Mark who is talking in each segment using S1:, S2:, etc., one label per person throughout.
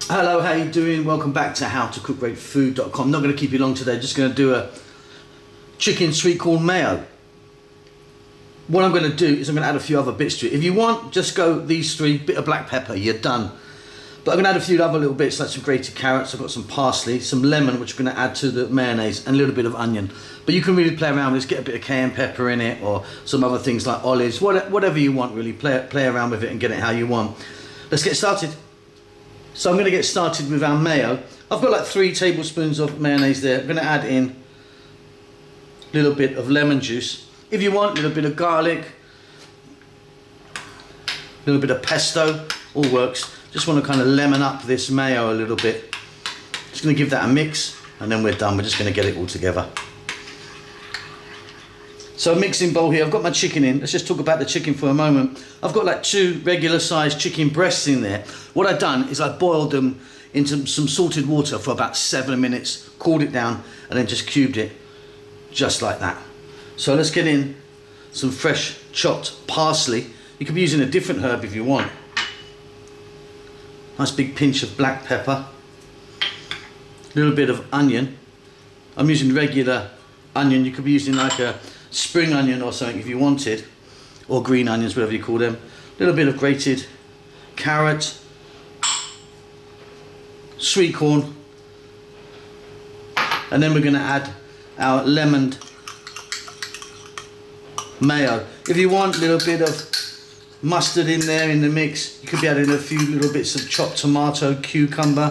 S1: Hello, how you doing? Welcome back to howtocookgreatfood.com. Not going to keep you long today, just going to do a chicken sweet corn mayo. What I'm going to do is I'm going to add a few other bits to it. If you want, just go these three, bit of black pepper, you're done. But I'm going to add a few other little bits like some grated carrots, I've got some parsley, some lemon which I'm going to add to the mayonnaise, and a little bit of onion. But you can really play around with this, get a bit of cayenne pepper in it or some other things like olives, whatever you want really, play around with it and get it how you want. Let's get started. So I'm going to get started with our mayo. I've got like 3 tablespoons of mayonnaise there. I'm going to add in a little bit of lemon juice. If you want, a little bit of garlic, a little bit of pesto, all works. Just want to kind of lemon up this mayo a little bit. Just going to give that a mix and then we're done. We're just going to get it all together. So a mixing bowl here, I've got my chicken in. Let's just talk about the chicken for a moment. I've got like 2 regular sized chicken breasts in there. What I've done is I boiled them into some salted water for about 7 minutes, cooled it down and then just cubed it just like that. So let's get in some fresh chopped parsley. You could be using a different herb if you want. Nice big pinch of black pepper. A little bit of onion. I'm using regular onion. You could be using like a spring onion or something if you wanted, or green onions, whatever you call them. A little bit of grated carrot, sweet corn, and then we're going to add our lemoned mayo. If you want a little bit of mustard in there in the mix, you could be adding a few little bits of chopped tomato, cucumber,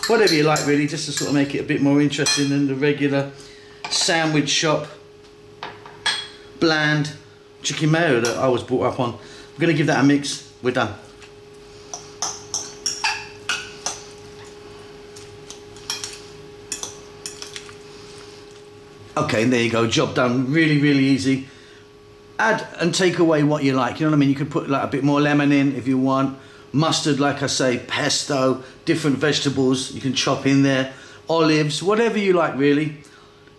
S1: whatever you like really, just to sort of make it a bit more interesting than the regular sandwich shop bland chicken mayo that I was brought up on. I'm going to give that a mix. We're done. Okay, and there you go, job done. Really, really easy. Add and take away what you like, you know what I mean? You could put like a bit more lemon in if you want. Mustard, like I say, pesto, different vegetables you can chop in there. Olives, whatever you like really.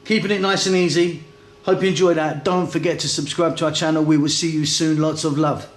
S1: Keeping it nice and easy. Hope you enjoyed that. Don't forget to subscribe to our channel. We will see you soon. Lots of love.